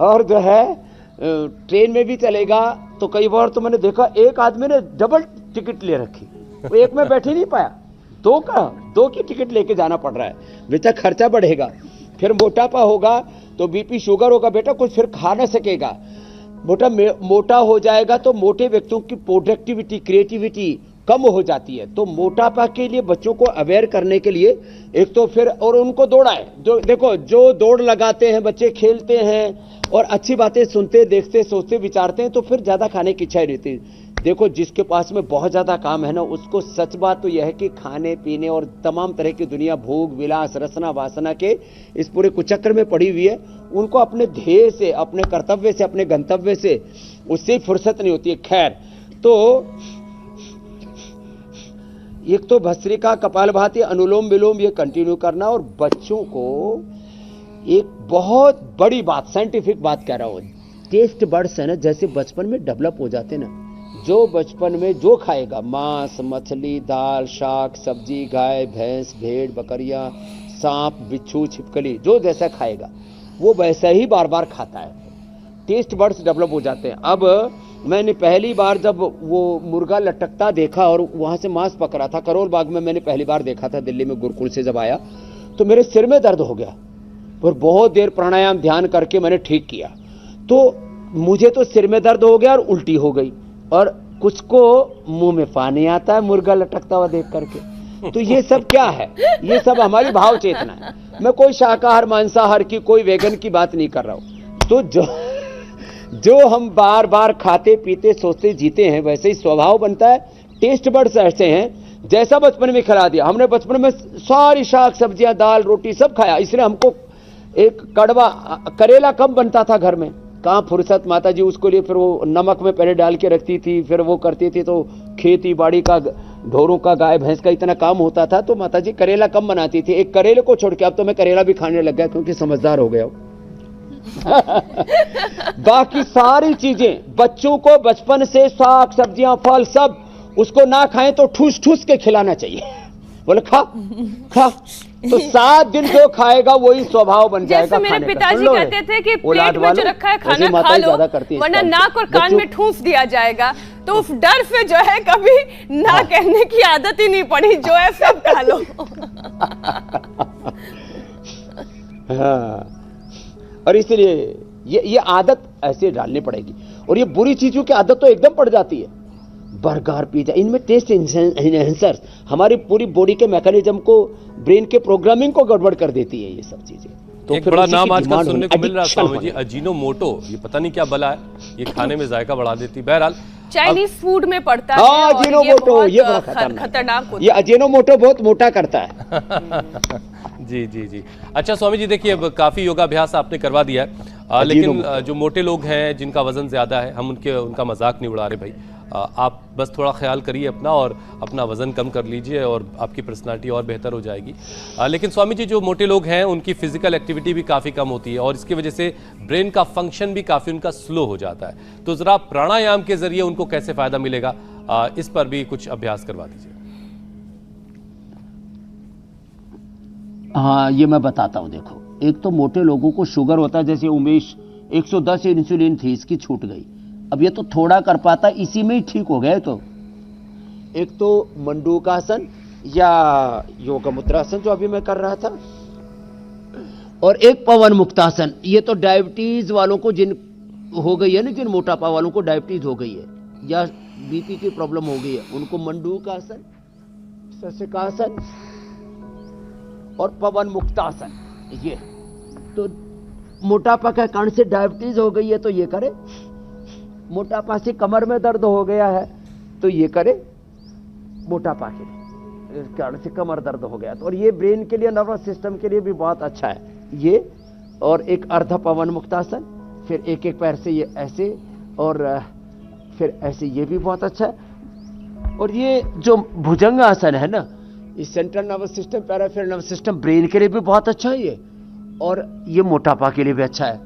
और जो है ट्रेन में भी चलेगा, तो कई बार तो मैंने देखा एक आदमी ने डबल टिकट ले रखी, वो एक में बैठ ही नहीं पाया, दो की टिकट लेके जाना पड़ रहा है, बेटा खर्चा बढ़ेगा, फिर मोटापा होगा तो बीपी शुगर होगा, बेटा कुछ फिर खा ना सकेगा, मोटा हो जाएगा तो मोटे व्यक्तियों की प्रोडक्टिविटी, क्रिएटिविटी कम हो जाती है। तो मोटापा के लिए बच्चों को अवेयर करने के लिए एक तो फिर, और उनको दौड़ाएं, जो देखो जो दौड़ लगाते हैं बच्चे, खेलते हैं और अच्छी बातें सुनते, देखते, सोचते, विचारते हैं, तो फिर ज्यादा खाने की इच्छा ही रहती है। देखो जिसके पास में बहुत ज्यादा काम है ना, उसको सच बात तो यह है कि खाने पीने और तमाम तरह की दुनिया, भोग विलास, रसना वासना के इस पूरे कुचक्र में पड़ी हुई है, उनको अपने ध्येय से, अपने कर्तव्य से, अपने गंतव्य से उससे फुर्सत नहीं होती है। खैर, तो एक तो भस्त्रिका, कपालभाति, अनुलोम विलोम ये कंटिन्यू करना, और बच्चों को एक बहुत बड़ी बात, साइंटिफिक बात कह रहा हूं, टेस्ट बड्स है ना, जैसे बचपन में डेवलप हो जाते ना, जो बचपन में जो खाएगा, मांस, मछली, दाल, शाक, सब्जी, गाय, भैंस, भेड़, बकरियां, सांप, बिच्छू, छिपकली, जो जैसा खाएगा वो वैसा ही बार बार खाता है, टेस्ट बड्स डेवलप हो जाते हैं। अब मैंने पहली बार जब वो मुर्गा लटकता देखा और वहां से मांस पक रहा था, करोल बाग में मैंने पहली बार देखा था, दिल्ली में गुरुकुल से जब आया, तो मेरे सिर में दर्द हो गया, और बहुत देर प्राणायाम ध्यान करके मैंने ठीक किया, तो मुझे तो सिर में दर्द हो गया और उल्टी हो गई, और कुछ को मुंह में पानी आता है मुर्गा लटकता हुआ देख करके। तो ये सब क्या है? ये सब हमारी भाव चेतना है। मैं कोई शाकाहार मांसाहार की, कोई वेगन की बात नहीं कर रहा हूं। तो जो हम बार बार खाते पीते सोचते जीते हैं, वैसे ही स्वभाव बनता है। टेस्ट बड्स ऐसे हैं, जैसा बचपन में खिला दिया हमने, बचपन में सारी शाक सब्जियां, दाल, रोटी सब खाया, इसलिए हमको एक कड़वा करेला कम बनता था घर में, कहाँ फुर्सत, माता जी उसको लिए फिर वो नमक में पहले डाल के रखती थी, फिर वो करती थी, तो खेती बाड़ी का, ढोरों का, गाय भैंस का इतना काम होता था, तो माता जी करेला कम बनाती थी। एक करेले को छोड़ के अब तो मैं करेला भी खाने लग गया, क्योंकि समझदार हो गया हूं। बाकी सारी चीजें बच्चों को बचपन से, साग सब्जियां, फल, सब उसको ना खाएं तो ठूस ठूस के खिलाना चाहिए। बोले खा खा, तो 7 दिन जो खाएगा वही स्वभाव बन जाएगा। जैसे मेरे पिताजी कहते थे कि प्लेट में जो रखा है खाना खा लो, वरना नाक और कान में ठूस दिया जाएगा। तो उस डर से जो है कभी ना कहने की आदत ही नहीं पड़ी, जो है सब खा लो। हाँ, और इसलिए ये आदत ऐसे डालनी पड़ेगी। और ये बुरी चीजों की आदत तो एकदम पड़ जाती है, बर्गर, पिज्जा, इनमें टेस्ट एनहेंसर्स हमारी पूरी बॉडी के मैकेनिज्म को, ब्रेन के प्रोग्रामिंग को गड़बड़ कर देती है ये सब चीजें। तो एक फिर बड़ा उसी की नाम आजकल डिमांड सुनने होने- को मिल रहा है addiction स्वामी जी, होने। अजीनोमोटो। ये पता नहीं क्या बला है, ये खाने में जायका बढ़ा देती। बहरहाल चाइनीज फूड में पड़ता है हाँ, और ये अजीनोमोटो, बहुत ये बड़ा खतरनाक खतरनाक होता ये है। अजीनोमोटो बहुत मोटा करता है। जी जी जी। अच्छा स्वामी जी, देखिए अब काफी योगाभ्यास आपने करवा दिया है, लेकिन जो मोटे लोग हैं जिनका वजन ज्यादा है, हम उनका मजाक नहीं उड़ा रहे भाई। आप बस थोड़ा ख्याल करिए अपना और अपना वजन कम कर लीजिए और आपकी पर्सनालिटी और बेहतर हो जाएगी। लेकिन स्वामी जी, जो मोटे लोग हैं उनकी फिजिकल एक्टिविटी भी काफ़ी कम होती है और इसकी वजह से ब्रेन का फंक्शन भी काफ़ी उनका स्लो हो जाता है। तो ज़रा प्राणायाम के जरिए उनको कैसे फ़ायदा मिलेगा, इस पर भी कुछ अभ्यास करवा दीजिए। हाँ, ये मैं बताता हूँ। देखो, एक तो मोटे लोगों को शुगर होता है, जैसे उमेश 110 इंसुलिन थी, इसकी छूट गई। अब ये तो थोड़ा कर पाता, इसी में ही ठीक हो गया। तो एक तो मंडूकासन या योग मुद्रासन जो अभी मैं कर रहा था, और एक पवन मुक्तासन। ये तो डायबिटीज वालों को जिन हो गई है ना, जिन मोटापा वालों को डायबिटीज हो गई है या बीपी की प्रॉब्लम हो गई है, उनको मंडूकासन, शशकासन और पवन मुक्तासन। ये तो मोटापा के कारण से डायबिटीज हो गई है तो ये करे, मोटापा से कमर में दर्द हो गया है तो ये करे, मोटापा के कारण से कमर दर्द हो गया तो। और ये ब्रेन के लिए, नर्वस सिस्टम के लिए भी बहुत अच्छा है ये। और एक अर्ध पवन मुक्तासन, फिर एक एक पैर से ये ऐसे और फिर ऐसे, ये भी बहुत अच्छा है। और ये जो भुजंग आसन है ना, इस central nervous system, peripheral nervous system, brain के लिए भी बहुत अच्छा है ये, और ये मोटापा के लिए भी अच्छा है।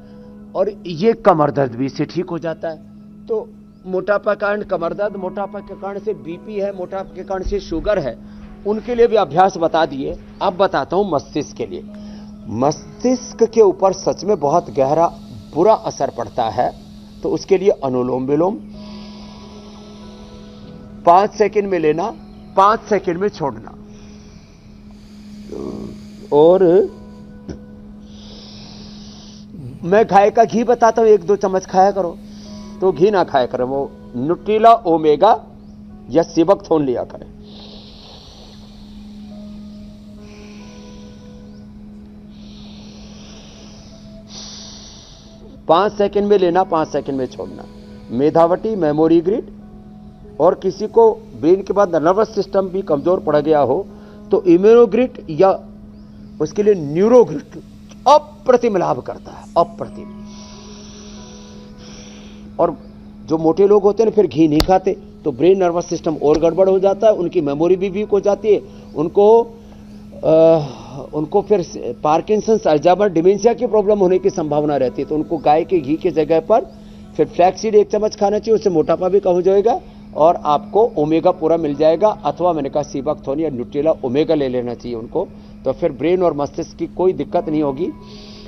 और ये कमर दर्द भी इससे ठीक हो जाता है। तो मोटापा के कारण कमर दर्द, मोटापा के कारण से बीपी है, मोटापा के कारण से शुगर है, उनके लिए भी अभ्यास बता दिए। अब बताता हूं मस्तिष्क के लिए। मस्तिष्क के ऊपर सच में बहुत गहरा बुरा असर पड़ता है, तो उसके लिए अनुलोम विलोम 5 सेकंड में लेना, 5 सेकंड में छोड़ना। और मैं गाय का घी बताता हूं, 1-2 चम्मच खाया करो। तो घी ना खाया करें, वो न्यूट्रिला ओमेगा या सिबकथोन लिया करें। पांच सेकंड में लेना, 5 सेकंड में छोड़ना। मेधावटी, मेमोरी ग्रिड, और किसी को ब्रेन के बाद नर्वस सिस्टम भी कमजोर पड़ गया हो तो इम्यूनोग्रिड या उसके लिए न्यूरोग्रिड अप्रतिम लाभ करता है, अप्रतिम। और जो मोटे लोग होते हैं ना, फिर घी नहीं खाते तो ब्रेन नर्वस सिस्टम और गड़बड़ हो जाता है, उनकी मेमोरी भी वीक हो जाती है, उनको फिर पार्किंसंस, अल्जाइमर, डिमेंशिया की प्रॉब्लम होने की संभावना रहती है। तो उनको गाय के घी की जगह पर फिर फ्लैक्सीड 1 चम्मच खाना चाहिए, उससे मोटापा भी कम हो जाएगा और आपको ओमेगा पूरा मिल जाएगा। अथवा मैंने कहा सिबकथोन या न्यूट्रिला ओमेगा ले लेना चाहिए उनको, तो फिर ब्रेन और मस्तिष्क की कोई दिक्कत नहीं होगी।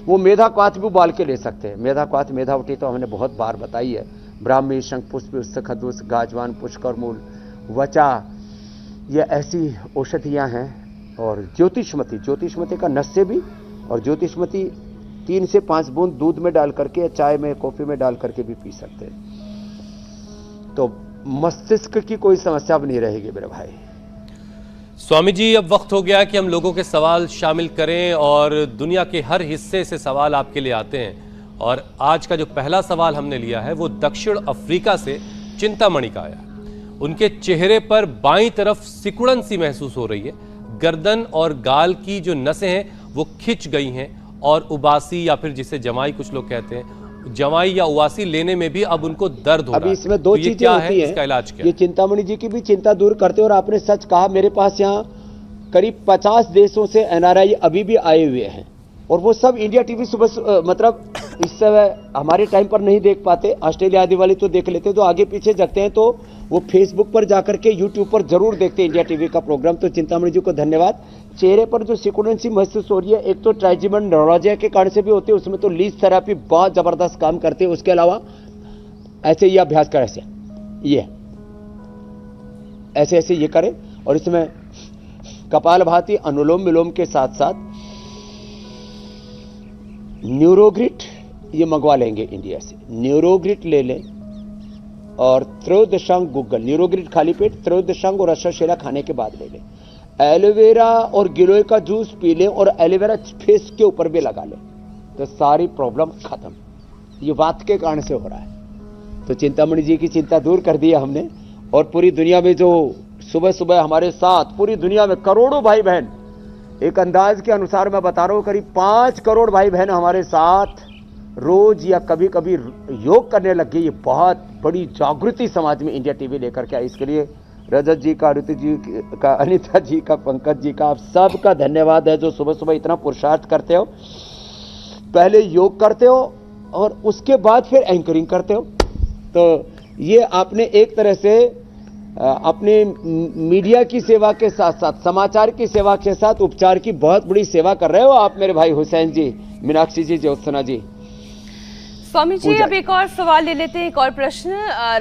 वो मेधा क्वाथ भी उबाल के ले सकते हैं। मेधा क्वाथ, मेधावटी तो हमने बहुत बार बताई है। ब्राह्मी, शंखपुष्प, खदूस, गाजवान, पुष्कर मूल, वचा, ये ऐसी औषधियां हैं। और ज्योतिषमती, ज्योतिषमती का नस्य भी, और ज्योतिषमती 3 से 5 बूंद दूध में डाल करके या चाय में, कॉफी में डाल करके भी पी सकते हैं। तो मस्तिष्क की कोई समस्या अब नहीं रहेगी मेरे भाई। स्वामी जी, अब वक्त हो गया कि हम लोगों के सवाल शामिल करें और दुनिया के हर हिस्से से सवाल आपके लिए आते हैं। और आज का जो पहला सवाल हमने लिया है वो दक्षिण अफ्रीका से चिंतामणि का आया। उनके चेहरे पर बाईं तरफ सिकुड़न सी महसूस हो रही है, गर्दन और गाल की जो नसें हैं वो खिंच गई हैं, और उबासी या फिर जिसे जमाई कुछ लोग कहते हैं, जमाई या उबासी लेने में भी अब उनको दर्द हो रहा है। अभी इसमें 2 चीजें क्या होती है, हैं। इसका इलाज क्या ये है? चिंतामणि जी की भी चिंता दूर करते और आपने सच कहा। मेरे पास यहाँ करीब 50 देशों से एनआरआई अभी भी आए हुए हैं, और वो सब इंडिया टीवी सुबह मतलब इस समय हमारे टाइम पर नहीं देख पाते, ऑस्ट्रेलिया आदि वाले तो देख लेते, तो आगे पीछे जगते हैं तो वो फेसबुक पर जाकर के, यूट्यूब पर जरूर देखते हैं इंडिया टीवी का प्रोग्राम। तो चिंतामणि जी को धन्यवाद। चेहरे पर जो सिकुड़न सी महसूस हो रही है, एक तो ट्राइजिमन न्यूरोलॉजिया के कारण से भी होती है, उसमें तो लीज थेरेपी बहुत जबरदस्त काम करते हैं। उसके अलावा ऐसे ये अभ्यास करें, ऐसे ऐसे ये करें, और इसमें कपालभाति, अनुलोम विलोम के साथ साथ न्यूरोग्रिड ये मंगवा लेंगे इंडिया से। न्यूरोग्रिड ले लें और त्रयोदशांग गुग्गल, न्यूरोग्रिड खाली पेट, त्रयोदशांग और अश्वशेला खाने के बाद ले लें। एलोवेरा और गिलोय का जूस पी लें और एलोवेरा फेस के ऊपर भी लगा लें। तो सारी प्रॉब्लम खत्म। ये वात के कारण से हो रहा है। तो चिंतामणि जी की चिंता दूर कर दी हमने। और पूरी दुनिया में जो सुबह सुबह हमारे साथ, पूरी दुनिया में करोड़ों भाई बहन, एक अंदाज के अनुसार मैं बता रहा हूं करीब 5 करोड़ भाई बहन हमारे साथ रोज या कभी कभी योग करने लग गई। ये बहुत बड़ी जागृति समाज में इंडिया टीवी लेकर के आई। इसके लिए रजत जी का, ऋतु जी का, अनिता जी का, पंकज जी का, आप सबका धन्यवाद है जो सुबह सुबह इतना पुरुषार्थ करते हो। पहले योग करते हो और उसके बाद फिर एंकरिंग करते हो। तो ये आपने एक तरह से अपने मीडिया की सेवा के साथ साथ, समाचार की सेवा के साथ उपचार की बहुत बड़ी सेवा कर रहे हो आप मेरे भाई हुसैन जी, मीनाक्षी जी, ज्योत्सना जी। स्वामी जी अब एक और सवाल ले लेते हैं, एक और प्रश्न।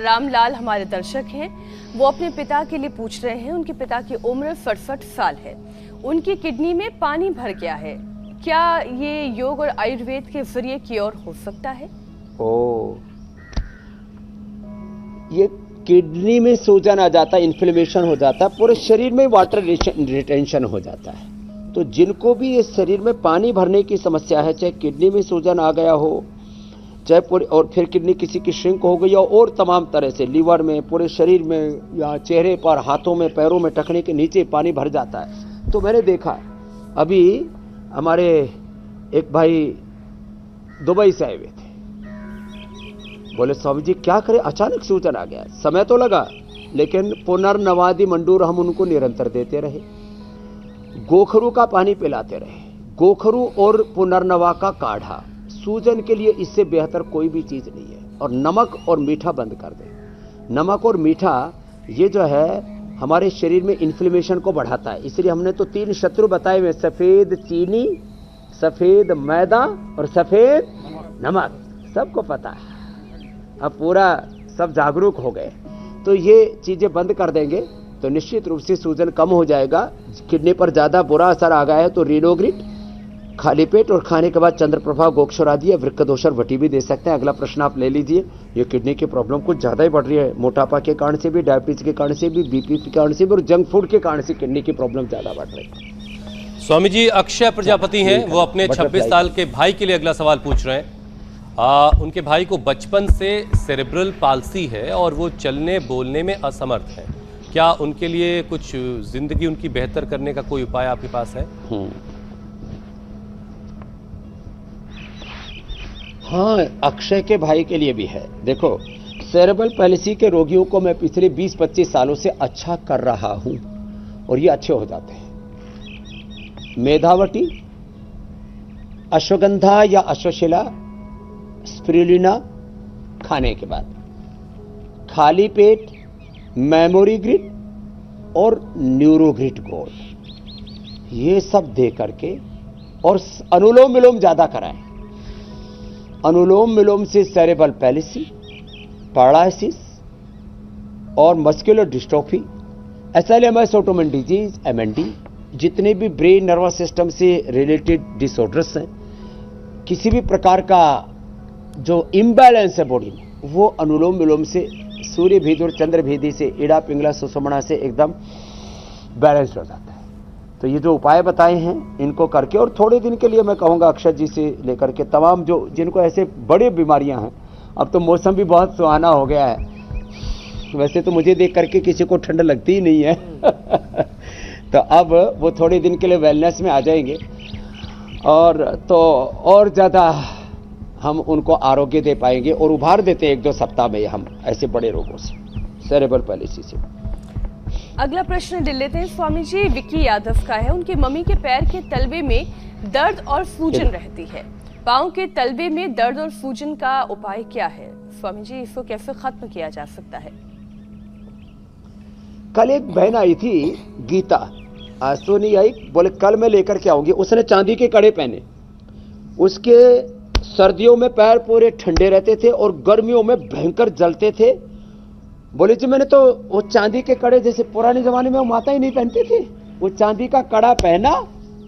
रामलाल हमारे दर्शक हैं, वो अपने पिता के लिए पूछ रहे हैं। उनके पिता की उम्र 67 साल है, उनकी किडनी में पानी भर गया है, क्या ये योग और आयुर्वेद के जरिए क्योर हो सकता है? ये किडनी में सूजन आ जाता है, इन्फ्लेमेशन हो जाता है, पूरे शरीर में वाटर रिटेंशन हो जाता है। तो जिनको भी ये शरीर में पानी भरने की समस्या है, चाहे किडनी में सूजन आ गया हो, चाहे पूरे, और फिर किडनी किसी की श्रिंक हो गई हो, और तमाम तरह से लीवर में, पूरे शरीर में, या चेहरे पर, हाथों में, पैरों में, टखने के नीचे पानी भर जाता है। तो मैंने देखा अभी हमारे एक भाई दुबई से आए हुए थे, बोले स्वामी जी क्या करें, अचानक सूजन आ गया। समय तो लगा लेकिन पुनर्नवादि मंडूर हम उनको निरंतर देते रहे, गोखरू का पानी पिलाते रहे, गोखरू और पुनर्नवा का काढ़ा, सूजन के लिए इससे बेहतर कोई भी चीज नहीं है। और नमक और मीठा बंद कर दें। नमक और मीठा ये जो है हमारे शरीर में इन्फ्लेमेशन को बढ़ाता है। इसलिए हमने तो 3 शत्रु बताए हुए, सफेद चीनी, सफेद मैदा और सफेद नमक, सबको पता है। अब पूरा सब जागरूक हो गए। तो ये चीजें बंद कर देंगे तो निश्चित रूप से सूजन कम हो जाएगा। किडनी पर ज्यादा बुरा असर आ गया है तो रीनोग्रिट, खाली पेट और खाने के बाद चंद्रप्रभा, गोक्षरादि या वृक्कदोष और वटी भी दे सकते हैं। अगला प्रश्न आप ले लीजिए। ये किडनी की प्रॉब्लम कुछ ज्यादा ही बढ़ रही है, मोटापा के कारण से भी, डायबिटीज के कारण से भी, बीपी के कारण से भी, और जंक फूड के कारण से किडनी की प्रॉब्लम ज्यादा बढ़ रही है। स्वामी जी अक्षय प्रजापति हैं, वो अपने 26 साल के भाई के लिए अगला सवाल पूछ रहे हैं। उनके भाई को बचपन से सेरेब्रल पाल्सी है और वो चलने बोलने में असमर्थ है। क्या उनके लिए कुछ जिंदगी उनकी बेहतर करने का कोई उपाय आपके पास है? हाँ, अक्षय के भाई के लिए भी है। देखो, सेरेब्रल पैलिसी के रोगियों को मैं पिछले 20-25 सालों से अच्छा कर रहा हूं और ये अच्छे हो जाते हैं। मेधावटी, अश्वगंधा या अश्वशिला, स्पिरुलिना खाने के बाद, खाली पेट, मेमोरी ग्रिड और न्यूरोग्रिड गोल्ड, ये सब दे करके, और अनुलोम विलोम ज्यादा कराएं। अनुलोम विलोम से सेरेब्रल पैलिसी, पैरालिसिस और muscular dystrophy, SLMS, autoimmune disease, MND, जितने भी ब्रेन नर्वस सिस्टम से रिलेटेड डिसऑर्डर्स हैं, किसी भी प्रकार का जो इम्बैलेंस है बॉडी में, वो अनुलोम विलोम से, सूर्य भेद और चंद्र भेदी से, इड़ा पिंगला सुषुम्ना से एकदम बैलेंस हो जाता है। तो ये जो उपाय बताए हैं इनको करके, और थोड़े दिन के लिए मैं कहूँगा अक्षय जी से लेकर के तमाम जो जिनको ऐसे बड़ी बीमारियां हैं, अब तो मौसम भी बहुत सुहाना हो गया है, वैसे तो मुझे देख करके किसी को ठंड लगती ही नहीं है तो अब वो थोड़े दिन के लिए वेलनेस में आ जाएंगे, और तो और ज़्यादा हम उनको आरोग्य दे पाएंगे और उभार देते हैं 1-2 सप्ताह में हम ऐसे बड़े रोगों से, सेरेब्रल पैलिसी से। अगला प्रश्न ले लेते हैं स्वामी जी, विक्की यादव का है। उनकी मम्मी के पैर के तलवे में दर्द और सूजन रहती है, पाँव के तलवे में दर्द और सूजन का उपाय क्या है स्वामी जी, इसको कैसे खत्म किया जा सकता है? कल एक बहन आई थी गीता, आज तो नहीं आई, बोले कल मैं लेकर के आऊंगी। उसने चांदी के कड़े पहने, उसके सर्दियों में पैर पूरे ठंडे रहते थे और गर्मियों में भयंकर जलते थे। बोले जी मैंने तो वो चांदी के कड़े, जैसे पुराने जमाने में वो माता ही नहीं पहनते थे, वो चांदी का कड़ा पहना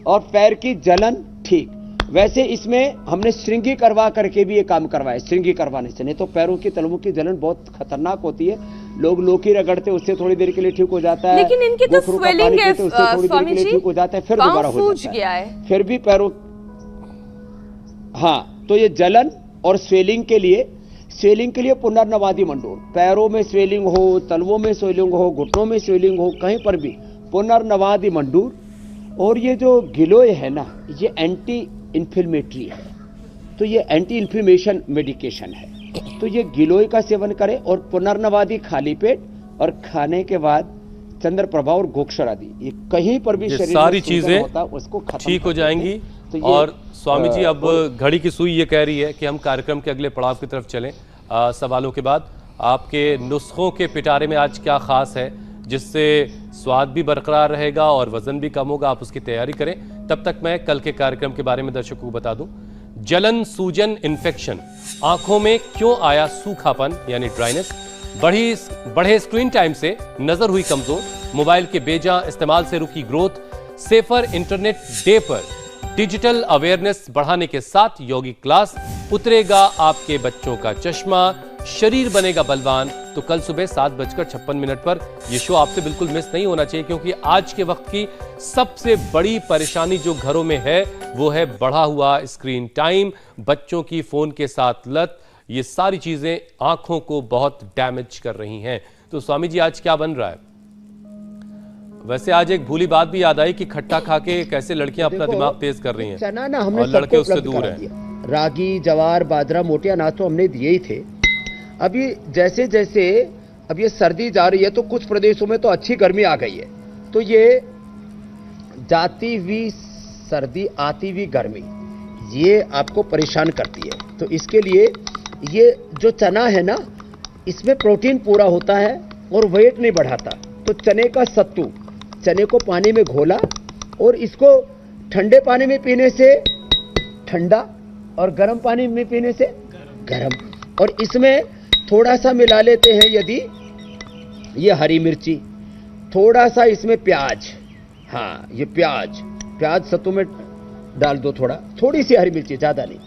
और पैर की जलन ठीक। वैसे इसमें हमने श्रृंगी करवा करके भी ये काम करवाया। श्रृंगी करवाने से नहीं तो पैरों की तलवों की जलन बहुत खतरनाक होती है। लोग लोकी रगड़ते, उससे थोड़ी देर के लिए ठीक हो जाता है, लेकिन इनकी तो स्वेलिंग है स्वामी जी, ठीक हो जाता है, फिर दोबारा हो जाता है, फिर भी पैरों हाँ, तो ये जलन और स्वेलिंग के लिए पुनर्नवादी मंडूर, पैरों में स्वेलिंग हो, तलवों में स्वेलिंग हो, घुटनों में स्वेलिंग हो, कहीं पर भी पुनर्नवादी मंडूर। और ये जो गिलोय है ना, ये एंटी इन्फ्लेमेटरी है, तो ये एंटी इन्फ्लेमेशन मेडिकेशन है। तो ये गिलोय का सेवन करें और पुनर्नवादी खाली पेट और खाने के बाद चंद्र प्रभा और गोक्षर आदि, ये कहीं पर भी शरीर सारी में सूजन चीजें होता है, उसको खत्म ठीक हो कर देते जाएंगी। हैं। तो ये, और स्वामी जी अब घड़ी की सुई ये कह रही है कि हम कार्यक्रम के अगले पड़ाव की तरफ चलें। सवालों के बाद आपके नुस्खों के पिटारे में आज क्या खास है जिससे स्वाद भी बरकरार रहेगा और वजन भी कम होगा, आप उसकी तैयारी करें। तब तक मैं कल के कार्यक्रम के बारे में दर्शकों को बता दूं। जलन, सूजन, इन्फेक्शन, आंखों में क्यों आया सूखापन यानी ड्राइनेस, बढ़े स्क्रीन टाइम से नजर हुई कमजोर, मोबाइल के बेजा इस्तेमाल से रुकी ग्रोथ, सेफर इंटरनेट डे पर डिजिटल अवेयरनेस बढ़ाने के साथ योगी क्लास, उतरेगा आपके बच्चों का चश्मा, शरीर बनेगा बलवान। तो कल सुबह 7:56 पर यह शो आपसे बिल्कुल मिस नहीं होना चाहिए, क्योंकि आज के वक्त की सबसे बड़ी परेशानी जो घरों में है वो है बढ़ा हुआ स्क्रीन टाइम, बच्चों की फोन के साथ लत। ये सारी चीजें आंखों को बहुत डैमेज कर रही हैं। तो स्वामी जी आज क्या बन रहा है? वैसे आज एक भूली बात भी याद आई कि खट्टा खा के कैसे लड़कियां अपना दिमाग तेज कर रही हैं, चना ना हमने और लड़के सबको उससे उपलब्ध दूर करा हैं। दिया। रागी, जवार, बाजरा, मोटे अनाज तो हमने दिए ही थे। अभी जैसे जैसे अब ये सर्दी जा रही है तो कुछ प्रदेशों में तो अच्छी गर्मी आ गई है, तो ये जाती हुई सर्दी आती हुई गर्मी ये आपको परेशान करती है। तो इसके लिए ये जो चना है ना, इसमें प्रोटीन पूरा होता है और वेट नहीं बढ़ाता। तो चने का सत्तू, चने को पानी में घोला और इसको ठंडे पानी में पीने से ठंडा और गर्म पानी में पीने से गर्म, और इसमें थोड़ा सा मिला लेते हैं यदि ये हरी मिर्ची, थोड़ा सा इसमें प्याज, हाँ ये प्याज सत्तू में डाल दो, थोड़ी सी हरी मिर्ची, ज़्यादा नहीं,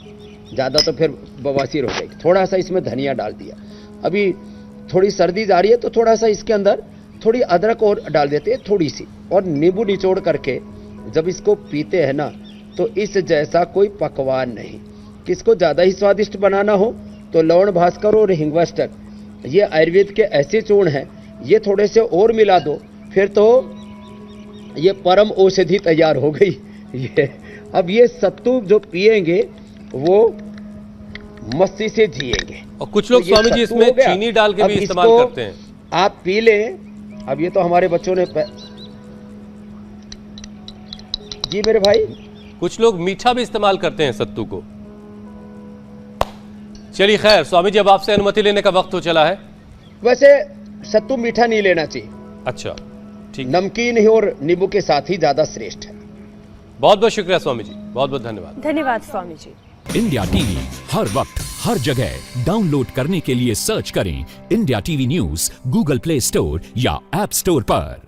ज़्यादा तो फिर बवासीर हो जाएगी। थोड़ा सा इसमें धनिया डाल दिया। अभी थोड़ी सर्दी जा रही है तो थोड़ा सा इसके अंदर थोड़ी अदरक और डाल देते हैं थोड़ी सी, और नींबू निचोड़ करके जब इसको पीते हैं ना तो इस जैसा कोई पकवान नहीं। किसको ज़्यादा ही स्वादिष्ट बनाना हो तो लवण भास्कर और हिंगवाष्टक, ये आयुर्वेद के ऐसे चूर्ण हैं, ये थोड़े से और मिला दो, फिर तो ये परम औषधि तैयार हो गई। ये अब ये सत्तू जो पिएंगे वो मस्ती से जिएंगे। और कुछ लोग तो ये स्वामी जी सत्तू इसमें हो गया। चीनी डाल के अब भी इस्तेमाल इसको करते हैं। आप पी लें। अब ये तो हमारे बच्चों ने जी मेरे भाई, कुछ लोग मीठा भी इस्तेमाल करते हैं सत्तू को। चलिए खैर स्वामी जी, अब आपसे अनुमति लेने का वक्त हो चला है। वैसे सत्तू मीठा नहीं लेना चाहिए, अच्छा ठीक, नमकीन ही और नींबू के साथ ही ज्यादा श्रेष्ठ है। बहुत बहुत शुक्रिया स्वामी जी, बहुत बहुत धन्यवाद। धन्यवाद स्वामी जी। इंडिया टीवी हर वक्त हर जगह डाउनलोड करने के लिए सर्च करें India TV news Google play store या ऐप स्टोर पर।